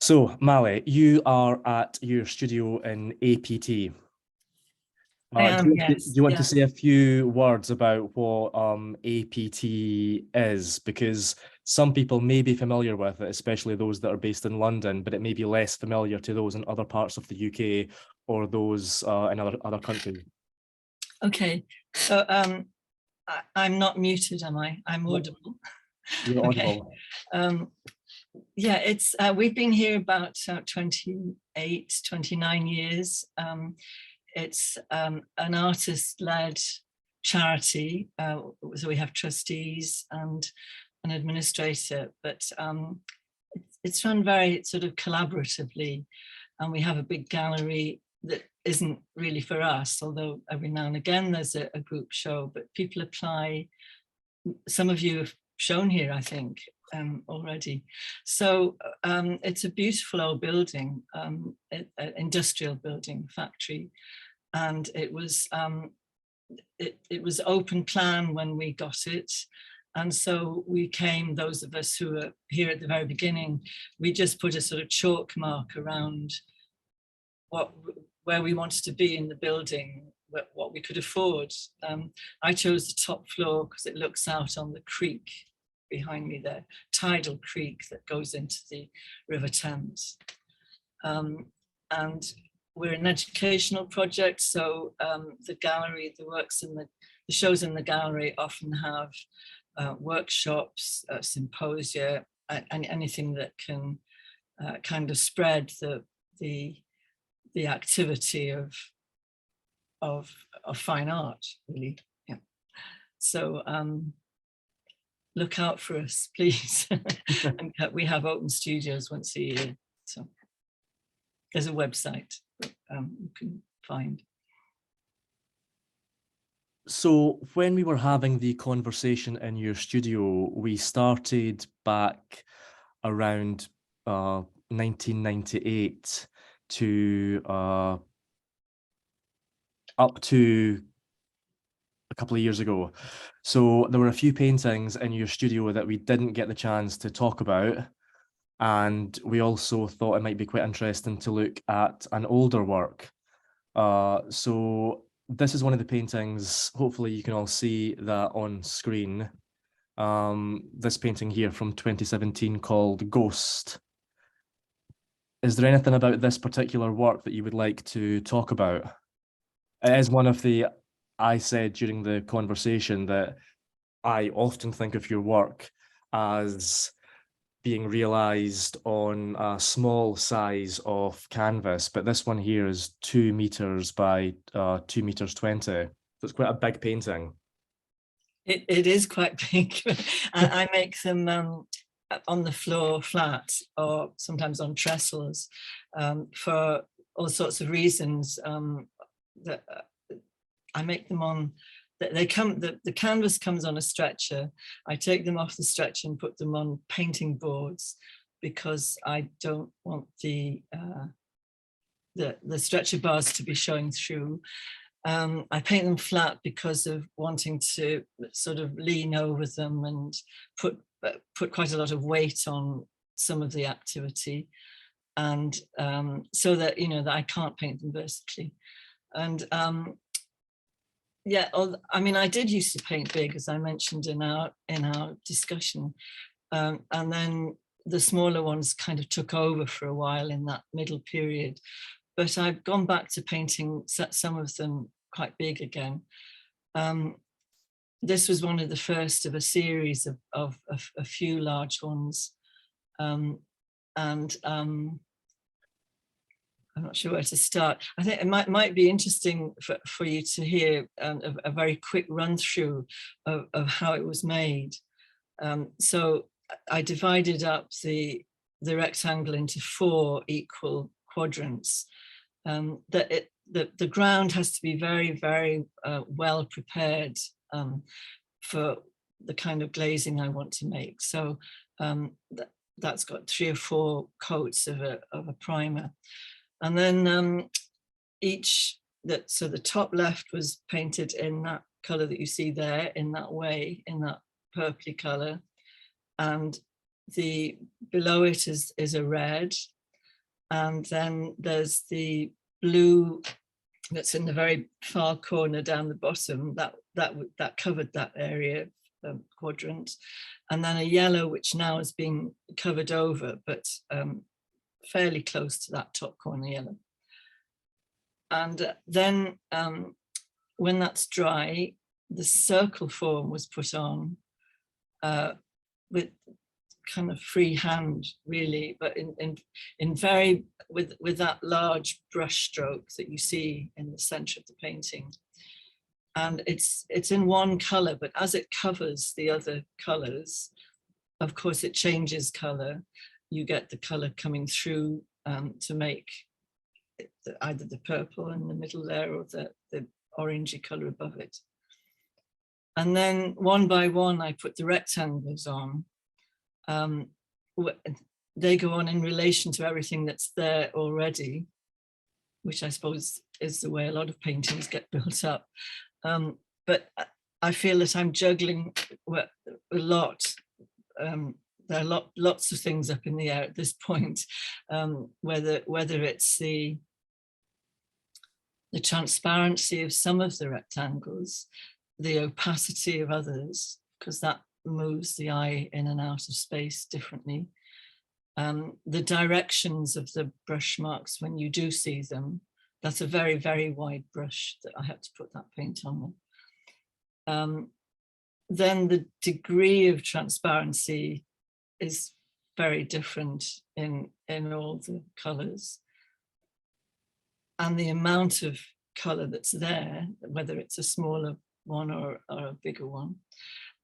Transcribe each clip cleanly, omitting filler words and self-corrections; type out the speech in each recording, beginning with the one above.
So, Mali, you are at your studio in APT. I Do am, you, do yes. you want to Yeah. say a few words about what APT is? Because some people may be familiar with it, especially those that are based in London, but it may be less familiar to those in other parts of the UK or those in other countries. Okay. So I'm not muted, am I? I'm audible. You're Okay. audible. Yeah, it's we've been here about 28, 29 years. It's an artist-led charity. So we have trustees and an administrator, but it's run very sort of collaboratively. And we have a big gallery that isn't really for us, although every now and again there's a group show, but people apply. Some of you have shown here, I think, already. So it's a beautiful old building, an industrial building, factory. And it was open plan when we got it. And so we came, those of us who were here at the very beginning, we just put a sort of chalk mark around where we wanted to be in the building, what we could afford. I chose the top floor because it looks out on the creek behind me there, tidal creek that goes into the River Thames. And we're an educational project, so the gallery, the works in the shows in the gallery often have workshops, symposia, and anything that can kind of spread the activity of fine art, really. Yeah. So look out for us, please. And we have open studios once a year. So there's a website that you can find. So when we were having the conversation in your studio, we started back around 1998 to up to a couple of years ago. So there were a few paintings in your studio that we didn't get the chance to talk about. And we also thought it might be quite interesting to look at an older work. So this is one of the paintings. Hopefully you can all see that on screen. This painting here from 2017 called Ghost. Is there anything about this particular work that you would like to talk about? It is one of the, I said during the conversation that I often think of your work as being realized on a small size of canvas, but this one here is 2 meters by 2 meters 20. So it's quite a big painting. It is quite big. I make them on the floor flat or sometimes on trestles for all sorts of reasons. That I make them on. They come. The canvas comes on a stretcher. I take them off the stretcher and put them on painting boards because I don't want the stretcher bars to be showing through. I paint them flat because of wanting to sort of lean over them and put quite a lot of weight on some of the activity, and so that that I can't paint them vertically. And yeah, I mean, I did used to paint big, as I mentioned in our discussion, and then the smaller ones kind of took over for a while in that middle period. But I've gone back to painting some of them quite big again. This was one of the first of a series of a few large ones. And I'm not sure where to start. I think it might be interesting for you to hear a very quick run through of how it was made. So I divided up the rectangle into 4 equal quadrants. The ground has to be very, very well prepared for the kind of glazing I want to make. So that's got 3 or 4 coats of a primer. And then so the top left was painted in that color that you see there, in that way, in that purpley color. And the below it is a red. And then there's the blue that's in the very far corner down the bottom, that covered that area, quadrant. And then a yellow, which now has been covered over, but fairly close to that top corner yellow. And then when that's dry, the circle form was put on with kind of free hand, really, but in very with that large brush stroke that you see in the center of the painting. And it's in one color, but as it covers the other colors, of course it changes color. You get the color coming through to make either the purple in the middle there or the orangey color above it. And then one by one, I put the rectangles on. They go on in relation to everything that's there already, which I suppose is the way a lot of paintings get built up. But I feel that I'm juggling a lot. There are lots of things up in the air at this point, whether it's the transparency of some of the rectangles, the opacity of others, because that moves the eye in and out of space differently. The directions of the brush marks when you do see them, that's a very, very wide brush that I have to put that paint on. Then the degree of transparency is very different in all the colors. And the amount of color that's there, whether it's a smaller one or a bigger one.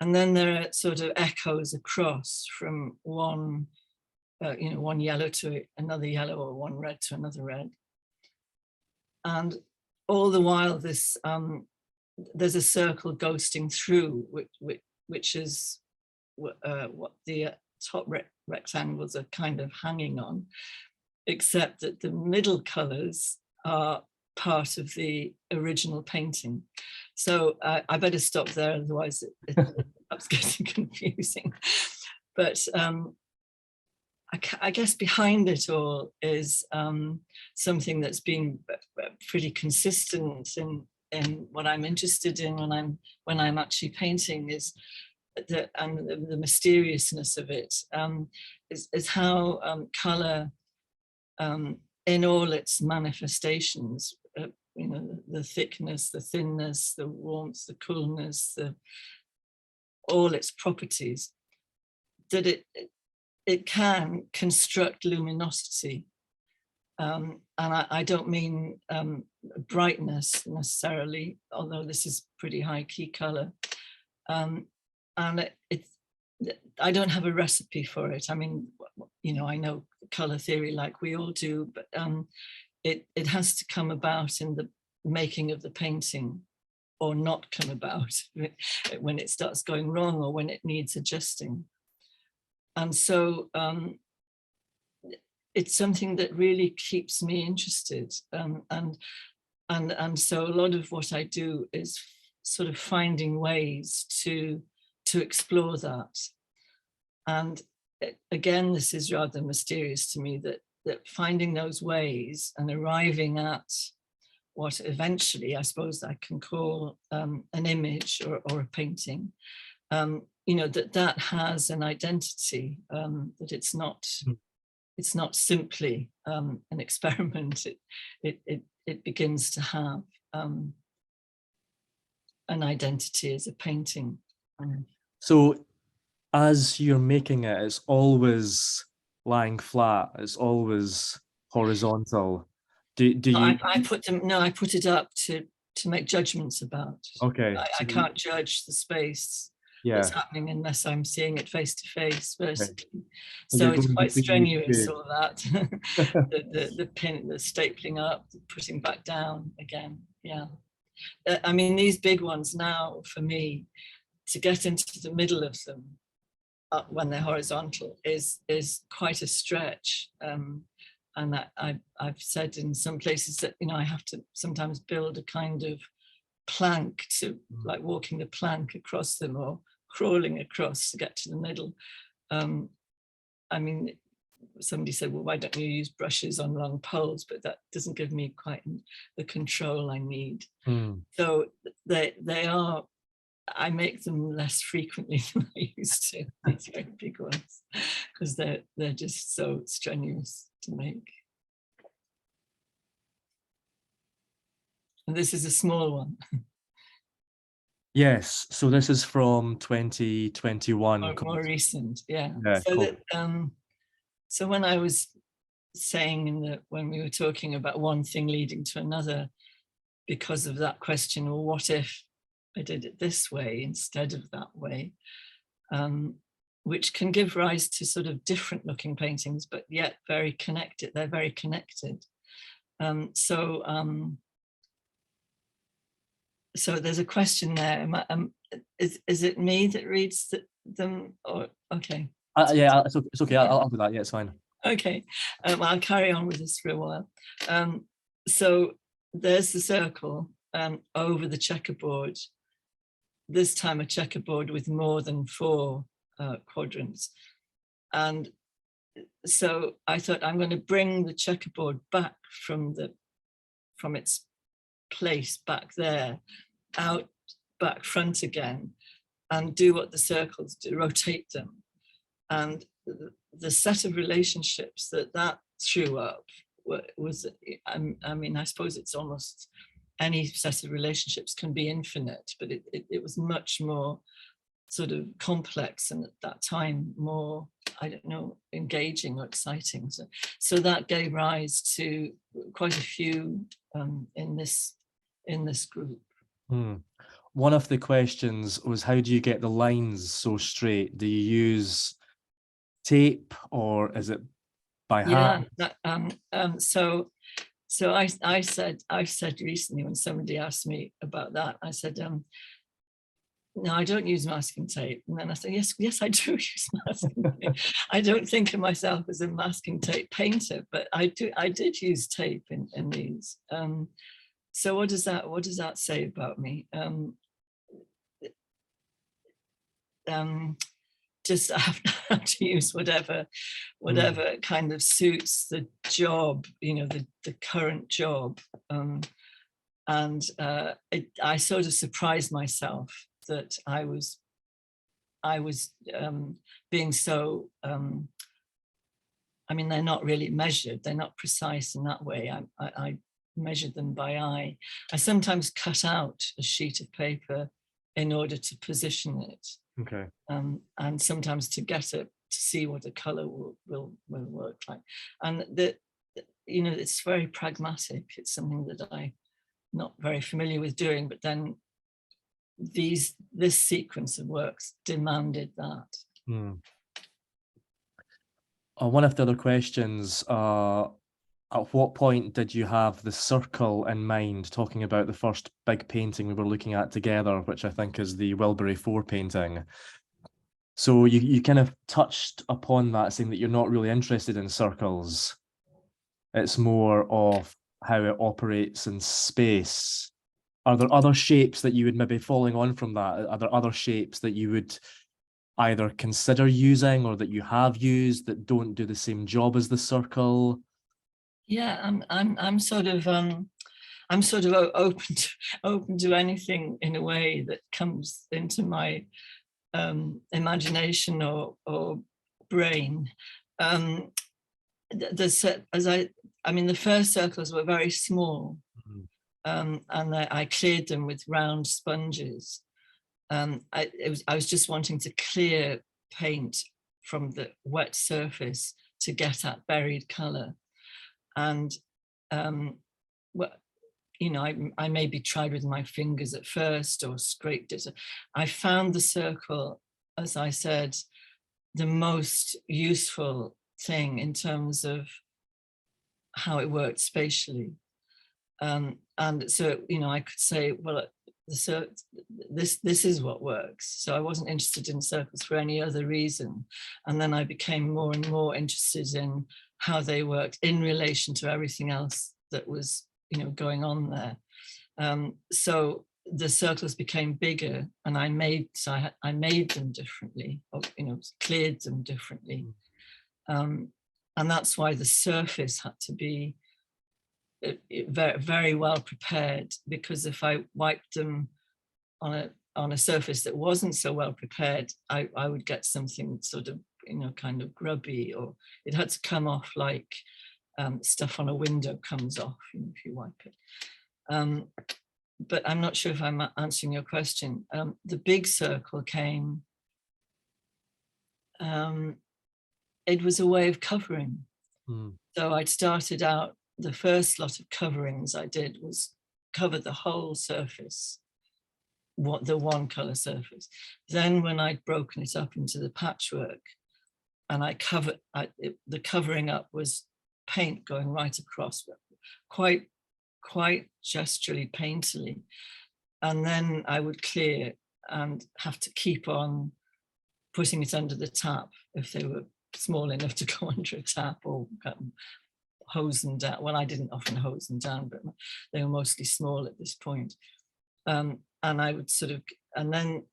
And then there are sort of echoes across from one yellow to another yellow, or one red to another red. And all the while this, there's a circle ghosting through, which is what the top rectangles are kind of hanging on, except that the middle colors are part of the original painting. So I better stop there, otherwise it's getting confusing. But I guess behind it all is something that's been pretty consistent in what I'm interested in when I'm actually painting, is the mysteriousness of it, is how color in all its manifestations, the thickness, the thinness, the warmth, the coolness, all its properties, that it can construct luminosity. And I don't mean brightness necessarily, although this is pretty high key color. And I don't have a recipe for it. I mean, I know color theory like we all do, but it has to come about in the making of the painting, or not come about when it starts going wrong or when it needs adjusting. And so it's something that really keeps me interested. And so a lot of what I do is sort of finding ways to explore that. And again, this is rather mysterious to me, that finding those ways and arriving at what eventually I suppose I can call an image or a painting, that has an identity, that it's not simply an experiment. It begins to have an identity as a painting. So as you're making it, it's always lying flat, it's always horizontal. Do you? I put it up to make judgments about. Okay. I can't judge the space that's happening unless I'm seeing it face to face, basically. Okay. So it's quite strenuous, all that. the pin, the stapling up, the putting back down again. Yeah. I mean, these big ones now, for me, to get into the middle of them when they're horizontal is quite a stretch. And I've said in some places that, I have to sometimes build a kind of plank to, like walking the plank across them or crawling across to get to the middle. I mean, somebody said, well, why don't you use brushes on long poles? But that doesn't give me quite the control I need. So they are, I make them less frequently than I used to, these very big ones, because they're just so strenuous to make. And this is a small one. Yes, so this is from 2021. More recent, yeah. Yeah, So cool. that so when I was saying when we were talking about one thing leading to another, because of that question, well, what if I did it this way instead of that way, which can give rise to sort of different looking paintings, but yet very connected. They're very connected. So there's a question there. Is it me that reads them? Or okay? Yeah, it's okay. I'll do that. Yeah, it's fine. Okay, I'll carry on with this for a while. So there's the circle over the checkerboard. This time a checkerboard with more than 4 quadrants. And so I thought, I'm going to bring the checkerboard back from its place back there, out back front again, and do what the circles do, rotate them. And the set of relationships that threw up was, I mean, I suppose it's almost any set of relationships can be infinite, but it was much more sort of complex, and at that time more, I don't know, engaging or exciting. So that gave rise to quite a few in this group. One of the questions was, how do you get the lines so straight? Do you use tape, or is it by hand? Yeah. So I said recently, when somebody asked me about that, I said, no, I don't use masking tape. And then I said, yes, I do use masking tape. I don't think of myself as a masking tape painter, but I did use tape in these. So what does that say about me? Just I have to use whatever kind of suits the job, the current job. And I sort of surprised myself that I was being so, I mean, they're not really measured, they're not precise in that way. I measured them by eye. I sometimes cut out a sheet of paper in order to position it. Okay. And sometimes to see what a color will work like. And it's very pragmatic. It's something that I'm not very familiar with doing, but then this sequence of works demanded that. One of the other questions, at what point did you have the circle in mind, talking about the first big painting we were looking at together, which I think is the Wilbury 4 painting? So you kind of touched upon that, saying that you're not really interested in circles. It's more of how it operates in space. Are there other shapes that you would maybe, following on from that, are there other shapes that you would either consider using or that you have used that don't do the same job as the circle? Yeah, I'm sort of open to anything, in a way, that comes into my imagination or brain. The first circles were very small, and I cleared them with round sponges. I was just wanting to clear paint from the wet surface to get at buried color. And I maybe tried with my fingers at first, or scraped it. I found the circle, as I said, the most useful thing in terms of how it worked spatially. And so, I could say, well, this is what works. So I wasn't interested in circles for any other reason. And then I became more and more interested in how they worked in relation to everything else that was, going on there. So the circles became bigger, and I made them differently, or, cleared them differently. And And that's why the surface had to be very, very well prepared, because if I wiped them on a surface that wasn't so well prepared, I would get something sort of, kind of grubby, or it had to come off like stuff on a window comes off, if you wipe it. But I'm not sure if I'm answering your question. The big circle came, it was a way of covering. So I'd started out, the first lot of coverings I did was cover the whole surface, the one colour surface. Then when I'd broken it up into the patchwork, and the covering up was paint going right across, quite gesturally, painterly. And then I would clear and have to keep on putting it under the tap if they were small enough to go under a tap, or hose them down. Well, I didn't often hose them down, but they were mostly small at this point. And I would sort of, and then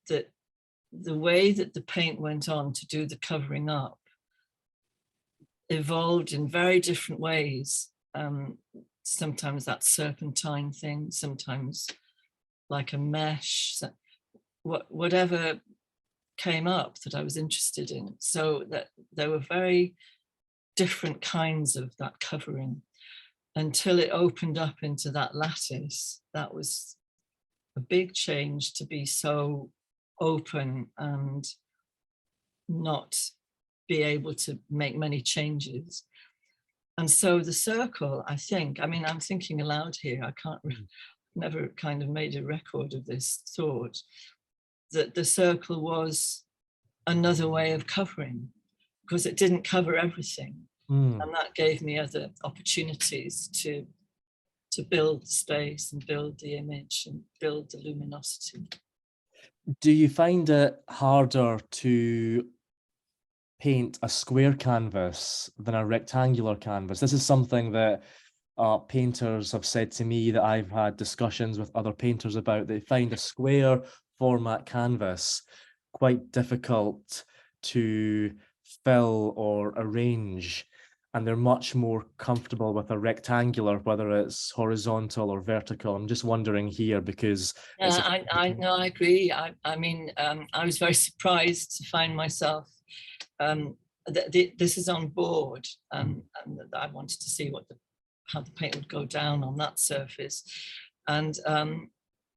the way that the paint went on to do the covering up evolved in very different ways. Sometimes that serpentine thing, sometimes like a mesh, whatever came up that I was interested in. So that there were very different kinds of that covering until it opened up into that lattice. That was a big change, to be so open and not be able to make many changes. And so the circle, I think, I'm thinking aloud here, I can't, never kind of made a record of this thought, that the circle was another way of covering, because it didn't cover everything. And that gave me other opportunities to build space and build the image and build the luminosity. Do you find it harder to paint a square canvas than a rectangular canvas? This is something that painters have said to me, that I've had discussions with other painters about. They find a square format canvas quite difficult to fill or arrange, and they're much more comfortable with a rectangular, whether it's horizontal or vertical. I'm just wondering here, because I agree. I was very surprised to find myself, this is on board, and I wanted to see how the paint would go down on that surface. And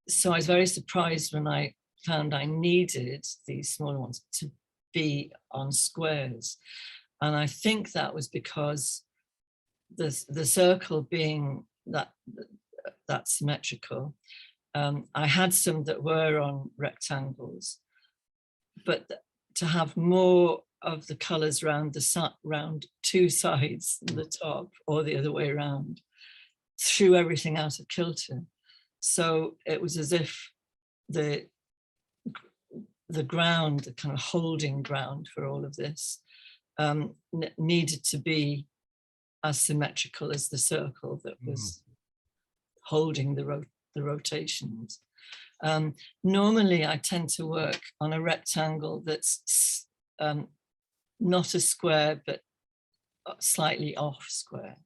so I was very surprised when I found I needed these smaller ones to be on squares. And I think that was because the circle being that symmetrical, I had some that were on rectangles, but to have more of the colours round two sides, the top, or the other way around, threw everything out of kilter. So it was as if the ground, the kind of holding ground for all of this, needed to be as symmetrical as the circle that was holding the rotations. Normally, I tend to work on a rectangle that's not a square, but slightly off square.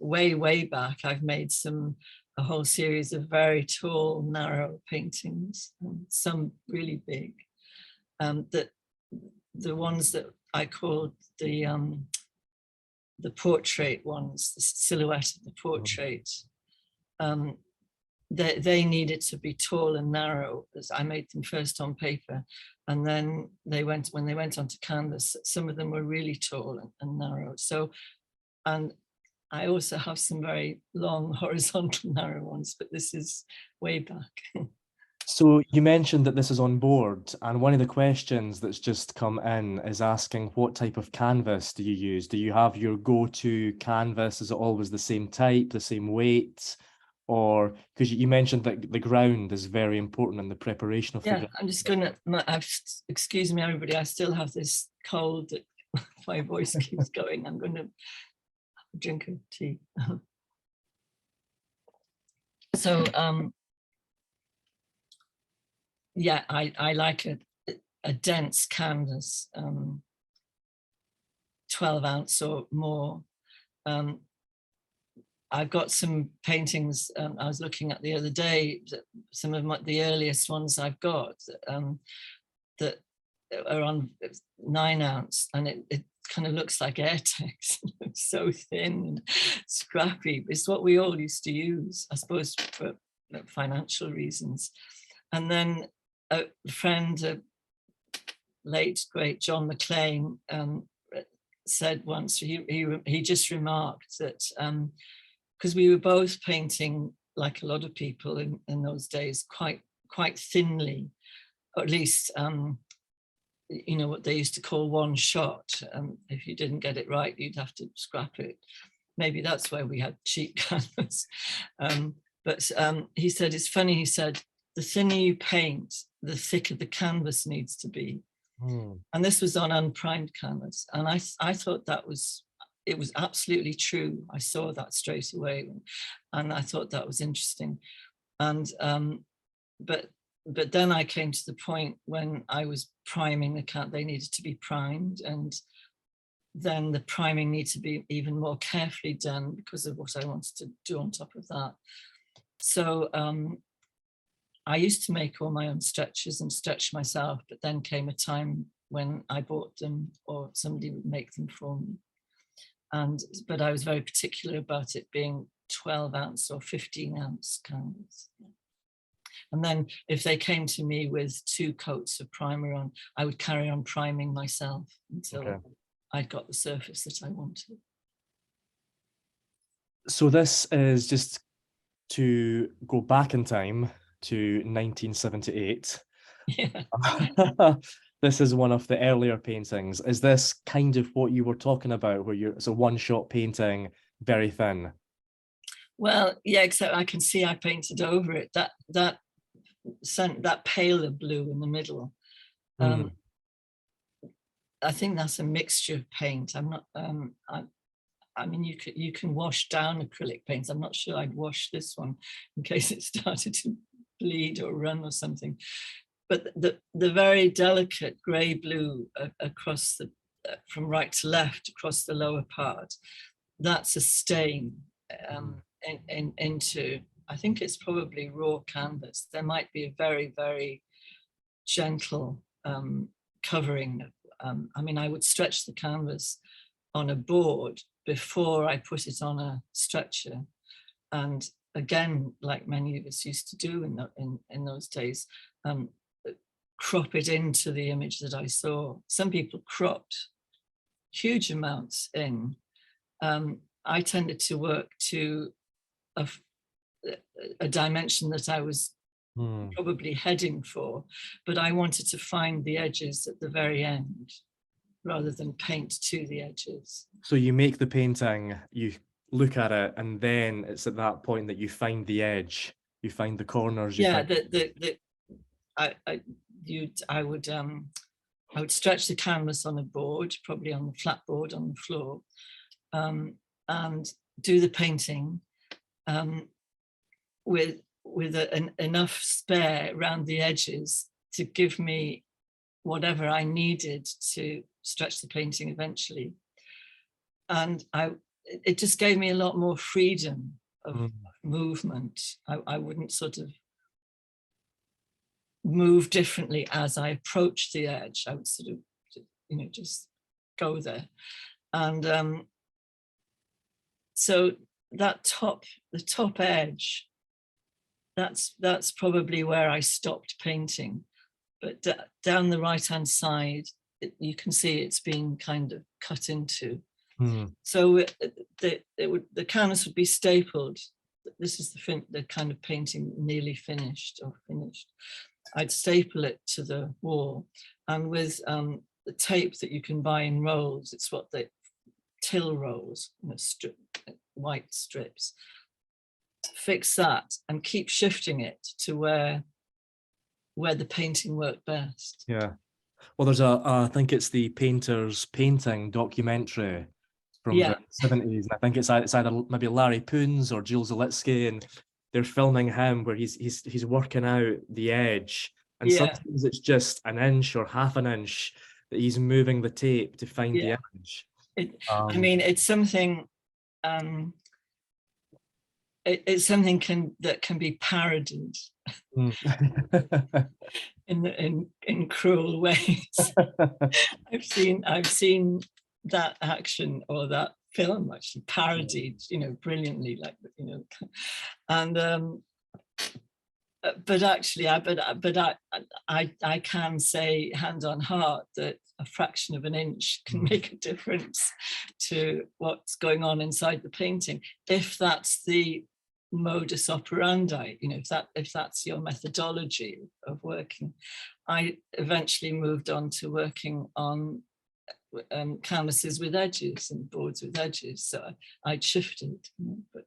Way back, I've made a whole series of very tall, narrow paintings, some really big. That the ones that I called the portrait ones, the silhouette of the portrait, they needed to be tall and narrow, as I made them first on paper, and then when they went onto canvas, some of them were really tall and narrow. So, and I also have some very long horizontal narrow ones, but this is way back. So you mentioned that this is on board, and one of the questions that's just come in is asking, what type of canvas do you use? Do you have your go-to canvas? Is it always the same type, the same weight? Or, because you mentioned that the ground is very important in the preparation of the ground. I'm just gonna, excuse me everybody, I still have this cold that my voice keeps going. I'm gonna drink a tea. So I like a dense canvas. 12 ounce or more. I've got some paintings I was looking at the other day, some of the earliest ones I've got that are on 9 ounce, and it kind of looks like Airtex. It's so thin and scrappy. It's what we all used to use, I suppose, for financial reasons. And then a friend, late great John McClain, said once, he just remarked that because we were both painting, like a lot of people in those days, quite thinly, or at least you know, what they used to call one shot. If you didn't get it right, you'd have to scrap it. Maybe that's where we had cheap canvas. But he said, it's funny, he said, the thinner you paint, the thicker the canvas needs to be. And this was on unprimed canvas. And I thought it was absolutely true. I saw that straight away. And I thought that was interesting. And but then I came to the point when I was priming the can, they needed to be primed, and then the priming needed to be even more carefully done because of what I wanted to do on top of that. So I used to make all my own stretches and stretch myself, but then came a time when I bought them or somebody would make them for me. But I was very particular about it being 12 ounce or 15 ounce canvas. And then if they came to me with 2 coats of primer on, I would carry on priming myself until I'd got the surface that I wanted. So this is just to go back in time to 1978. Yeah. This is one of the earlier paintings. Is this kind of what you were talking about, where it's a one-shot painting, very thin? Well, yeah, except I can see I painted over it. That paler blue in the middle. I think that's a mixture of paint. I'm not. I mean, you can wash down acrylic paints. I'm not sure I'd wash this one in case it started to bleed or run or something. But the very delicate grey blue across the from right to left across the lower part, that's a stain into. I think it's probably raw canvas. There might be a very, very gentle covering. I mean, I would stretch the canvas on a board before I put it on a stretcher. And again, like many of us used to do in those days, crop it into the image that I saw. Some people cropped huge amounts in. I tended to work to a dimension that I was probably heading for, but I wanted to find the edges at the very end rather than paint to the edges. So you make the painting, you look at it, and then it's at that point that you find the edge, you find the corners. Yeah, I would stretch the canvas on a board, probably on the flat board on the floor, and do the painting with enough spare around the edges to give me whatever I needed to stretch the painting eventually. And it just gave me a lot more freedom of movement. I wouldn't sort of move differently as I approached the edge. I would sort of, you know, just go there. And so that the top edge, that's probably where I stopped painting. But down the right-hand side, you can see it's been kind of cut into. So the canvas would be stapled. This is the kind of painting nearly finished or finished. I'd staple it to the wall, and with the tape that you can buy in rolls, it's what the till rolls, you know, white strips. Fix that and keep shifting it to where the painting worked best. Yeah. Well, there's I think it's the Painters Painting documentary from the 70s. And I think it's either maybe Larry Poons or Jules Olitsky, and they're filming him where he's working out the edge. And sometimes it's just an inch or half an inch that he's moving the tape to find the edge. I mean, it's something. It's something that can be parodied in cruel ways. I've seen that action or that film actually parodied, brilliantly, like, and but actually, I can say hand on heart that a fraction of an inch can make a difference to what's going on inside the painting, if that's the modus operandi, if that's your methodology of working. I eventually moved on to working on canvases with edges and boards with edges, so I'd shifted, but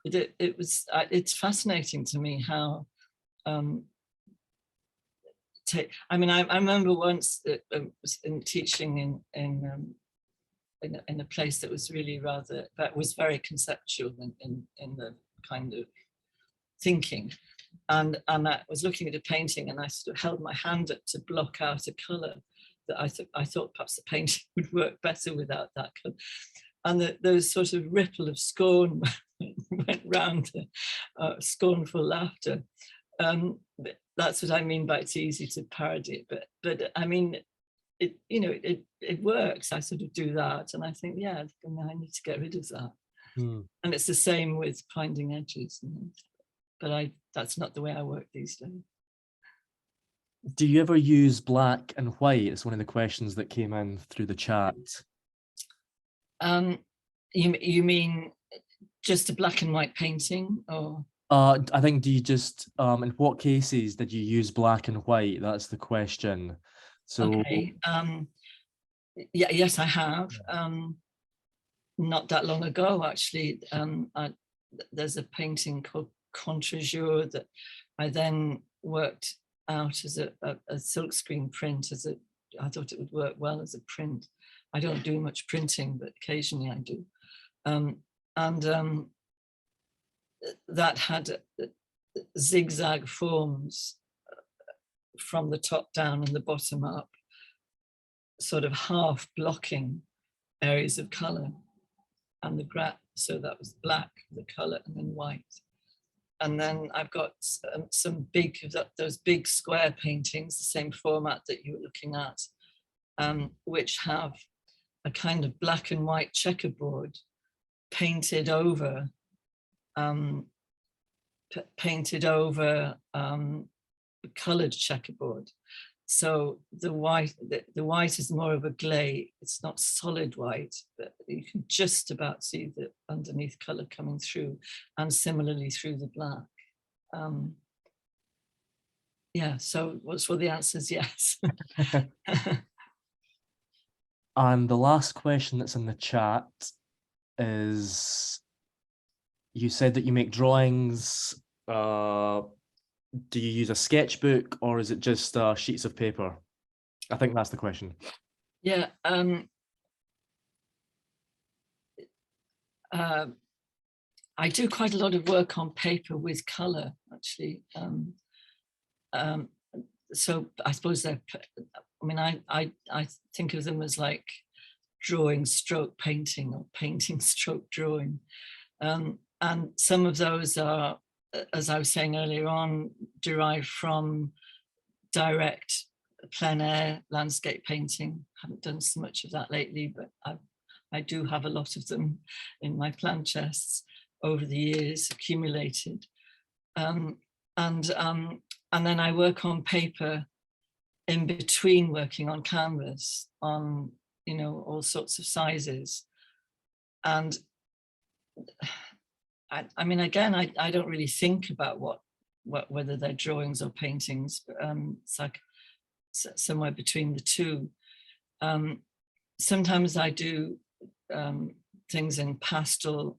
it's fascinating to me how I remember once in teaching in a place that was really very conceptual in the kind of thinking, and I was looking at a painting and I sort of held my hand up to block out a colour that I thought perhaps the painting would work better without that colour, and those sort of ripple of scorn went round, scornful laughter. That's what I mean by it's easy to parody it, but I mean, it works. I sort of do that, and I think, yeah, I need to get rid of that. And it's the same with finding edges, but that's not the way I work these days. Do you ever use black and white? It's one of the questions that came in through the chat. You mean just a black and white painting, or? I think, do you just, in what cases did you use black and white? That's the question. So, okay. Yes, I have. Not that long ago, actually, there's a painting called Contre-jour that I then worked out as a silkscreen print. I thought it would work well as a print. I don't do much printing, but occasionally I do. That had zigzag forms from the top down and the bottom up, sort of half blocking areas of colour, and so that was black, the colour, and then white. And then I've got some those big square paintings, the same format that you were looking at, which have a kind of black and white checkerboard painted over coloured checkerboard. So the white is more of a gley. It's not solid white, but you can just about see the underneath colour coming through, and similarly through the black. Yeah, so the answer is yes. And the last question that's in the chat is, you said that you make drawings. Do you use a sketchbook, or is it just sheets of paper? I think that's the question. Yeah. I do quite a lot of work on paper with colour, actually. So I suppose I think of them as like drawing stroke painting, or painting stroke drawing. And some of those are, as I was saying earlier on, derived from direct plein air landscape painting. Haven't done so much of that lately, but I do have a lot of them in my plant chests over the years, accumulated. And then I work on paper in between working on canvas, on all sorts of sizes. And I mean, again, I don't really think about whether they're drawings or paintings, but it's like somewhere between the two. Sometimes I do things in pastel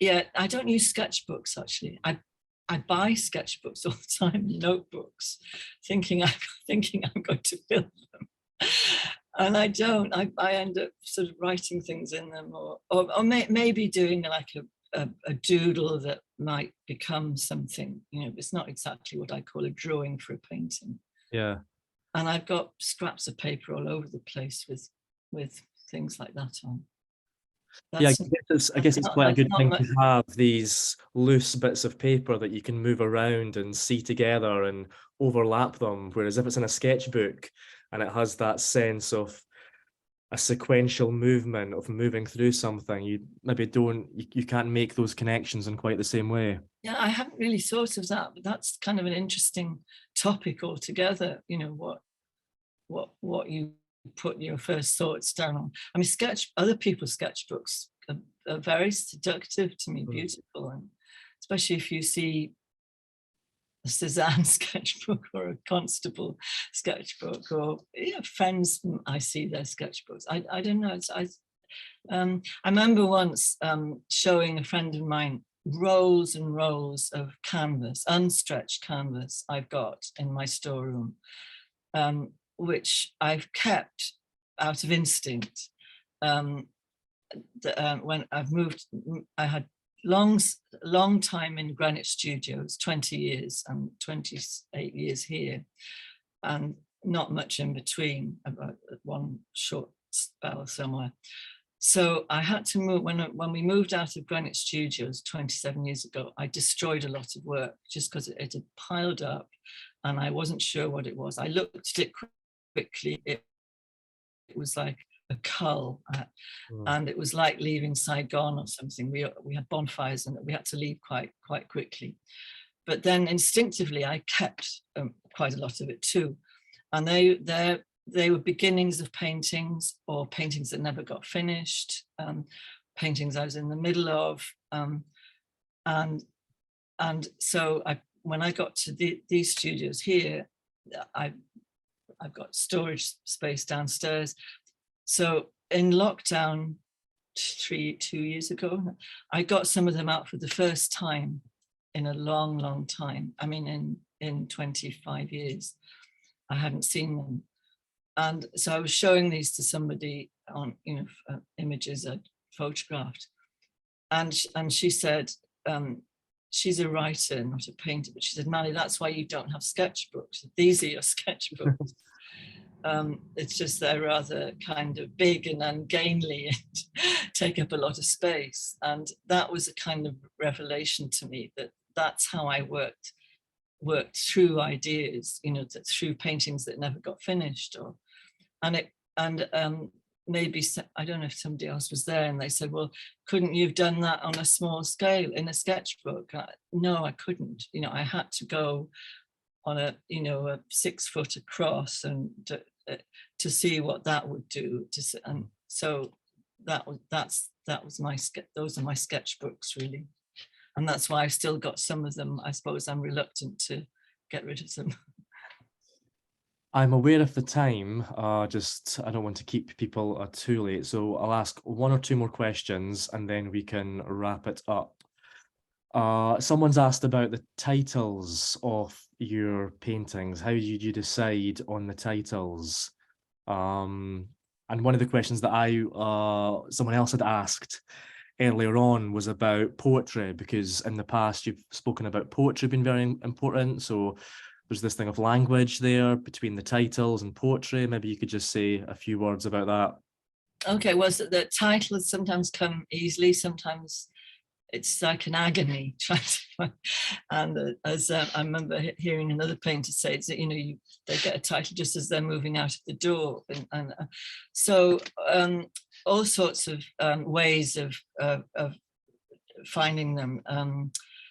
yeah, I don't use sketchbooks, actually. I buy sketchbooks all the time, notebooks, thinking I'm going to fill them. And I don't. I end up sort of writing things in them, or maybe doing like a doodle that might become something. It's not exactly what I call a drawing for a painting. Yeah. And I've got scraps of paper all over the place with things like that on. Yeah, That's I guess it's quite a that's good not thing much. to have these loose bits of paper that you can move around and see together and overlap them. Whereas if it's in a sketchbook and it has that sense of a sequential movement of moving through something, you maybe you can't make those connections in quite the same way. Yeah, I haven't really thought of that, but that's kind of an interesting topic altogether. You know, what you put your first thoughts down on. I mean, other people's sketchbooks are very seductive to me, beautiful, and especially if you see a Cézanne sketchbook or a Constable sketchbook, or friends, I see their sketchbooks. I don't know. I remember once showing a friend of mine rolls and rolls of canvas, unstretched canvas I've got in my storeroom, which I've kept out of instinct. When I've moved, I had long time in Greenwich Studios, 20 years and 28 years here, and not much in between, about one short spell somewhere. So I had to move, when we moved out of Greenwich Studios 27 years ago, I destroyed a lot of work just because it had piled up and I wasn't sure what it was. I looked at it quickly. It was like a cull, and it was like leaving Saigon or something. We had bonfires and we had to leave quite quickly. But then instinctively, I kept quite a lot of it too. And they were beginnings of paintings, or paintings that never got finished, paintings I was in the middle of. And so when I got to these studios here, I've got storage space downstairs. So in lockdown 2 years ago, I got some of them out for the first time in a long time. I mean, in 25 years, I hadn't seen them. And so I was showing these to somebody on, images I'd photographed. And she said, she's a writer, not a painter, but she said, Manny, that's why you don't have sketchbooks. These are your sketchbooks. It's just they're rather kind of big and ungainly and take up a lot of space. And that was a kind of revelation to me, that's how I worked through ideas, through paintings that never got finished. Maybe, I don't know if somebody else was there and they said, well, couldn't you have done that on a small scale in a sketchbook? No, I couldn't. I had to go on a 6 foot across and to see what that would do. And so those are my sketchbooks really, and that's why I've still got some of them. I suppose I'm reluctant to get rid of them. I'm aware of the time, I don't want to keep people too late, so I'll ask 1 or 2 more questions and then we can wrap it up. Someone's asked about the titles of your paintings. How did you decide on the titles? And one of the questions that someone else had asked earlier on was about poetry, because in the past you've spoken about poetry being very important. So there's this thing of language there between the titles and poetry. Maybe you could just say a few words about that. Okay, well, so the titles sometimes come easily, sometimes it's like an agony trying to find. And as I remember hearing another painter say, it's that they get a title just as they're moving out of the door, and so all sorts of ways of finding them.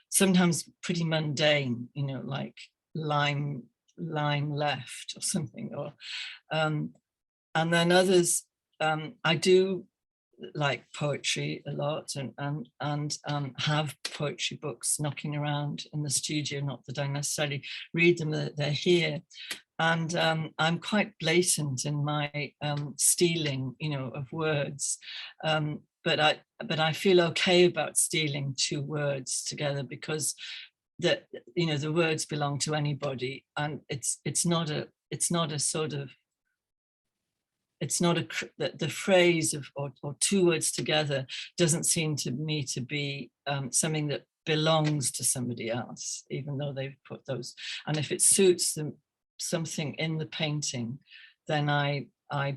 Sometimes pretty mundane, like line left or something, or and then others. I do like poetry a lot, and have poetry books knocking around in the studio. Not that I necessarily read them; they're here, and I'm quite blatant in my stealing, of words. But I feel okay about stealing 2 words together, because the words belong to anybody, and it's not a sort of. It's not the phrase of or 2 words together doesn't seem to me to be something that belongs to somebody else, even though they've put those. And if it suits them, something in the painting, then I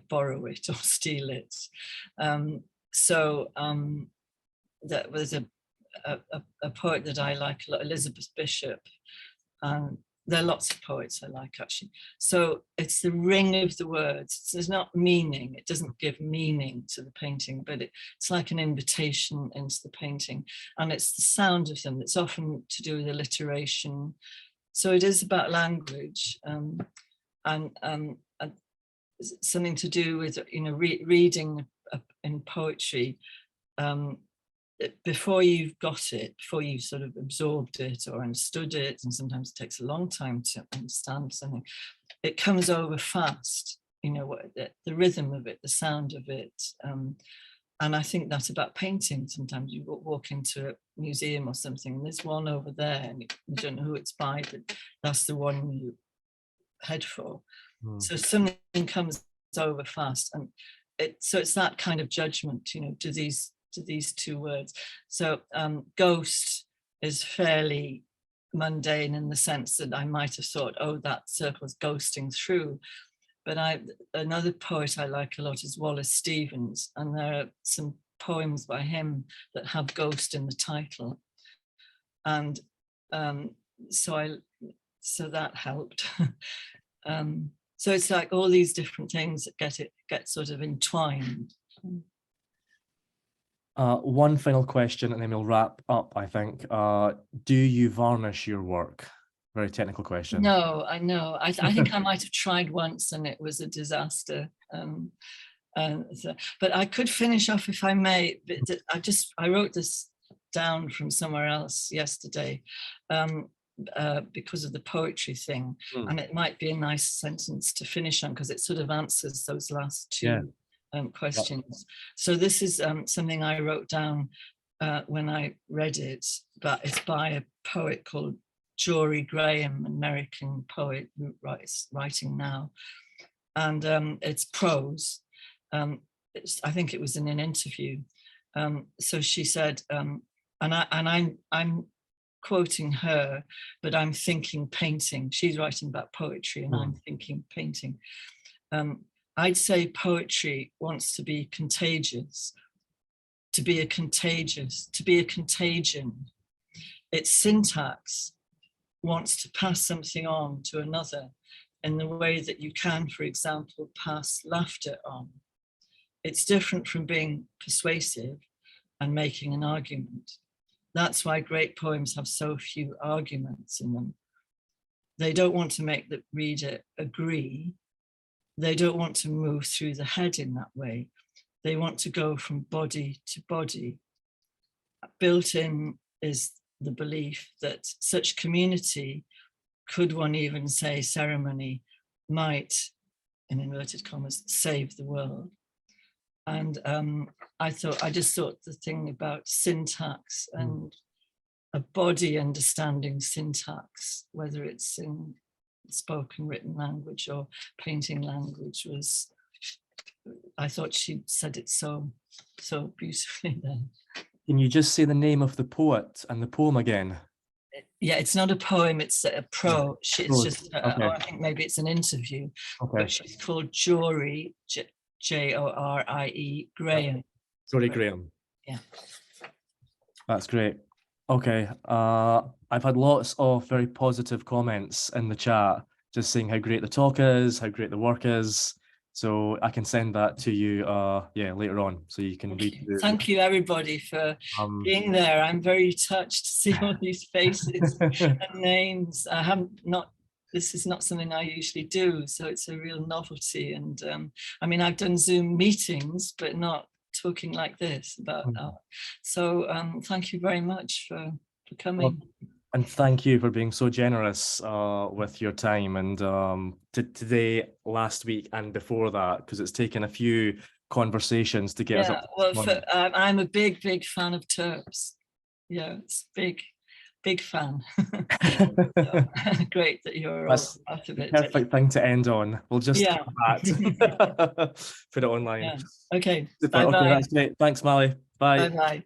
borrow it or steal it. That was a poet that I like a lot, Elizabeth Bishop. There are lots of poets I like, actually. So it's the ring of the words. There's not meaning. It doesn't give meaning to the painting, but it's like an invitation into the painting. And it's the sound of them. It's often to do with alliteration. So it is about language, and something to do with, reading in poetry. Before you've got it, before you sort of absorbed it or understood it, and sometimes it takes a long time to understand something, it comes over fast, the rhythm of it, the sound of it. And I think that's about painting. Sometimes you walk into a museum or something, and there's one over there, and you don't know who it's by, but that's the one you head for. So something comes over fast, and it's that kind of judgment, to these two words. So ghost is fairly mundane in the sense that I might have thought, oh, that circle's ghosting through. But another poet I like a lot is Wallace Stevens, and there are some poems by him that have ghost in the title. And so that helped. So it's like all these different things that get sort of entwined. One final question, and then we'll wrap up, I think. Do you varnish your work? Very technical question. No, I know. I think I might have tried once, and it was a disaster. But I could finish off, if I may. I wrote this down from somewhere else yesterday, because of the poetry thing, and it might be a nice sentence to finish on, because it sort of answers those last two questions. So this is something I wrote down when I read it, but it's by a poet called Jory Graham, an American poet who writing now, and it's prose. I think it was in an interview. So she said, and I'm quoting her, but I'm thinking painting. She's writing about poetry, and I'm thinking painting. I'd say poetry wants to be contagious, to be a contagion. Its syntax wants to pass something on to another in the way that you can, for example, pass laughter on. It's different from being persuasive and making an argument. That's why great poems have so few arguments in them. They don't want to make the reader agree. They don't want to move through the head in that way. They want to go from body to body. Built in is the belief that such community, could one even say ceremony, might, in inverted commas, save the world. And I just thought the thing about syntax and a body understanding syntax, whether it's in spoken written language or painting language, I thought she said it so beautifully there. Can you just say the name of the poet and the poem again? Yeah, it's not a poem, it's a prose. It's just, okay. I think maybe it's an interview. Okay. But she's called Jory, Jorie Graham. Jory Graham. Yeah. That's great. Okay. I've had lots of very positive comments in the chat, just saying how great the talk is, how great the work is. So I can send that to you later on, so you can read through. Thank you everybody for being there. I'm very touched to see all these faces and names. This is not something I usually do, so it's a real novelty. And I mean, I've done Zoom meetings, but not talking like this about art. So thank you very much for coming. Well, and thank you for being so generous with your time, and today, last week, and before that, because it's taken a few conversations to get us up. Well, I'm a big fan of Turps. Yeah, it's big fan. So, great that you're all part of it. Perfect thing to end on. We'll just put it online. Yeah. Okay. Super. Okay, that's great. Thanks, Mally. Bye. Bye.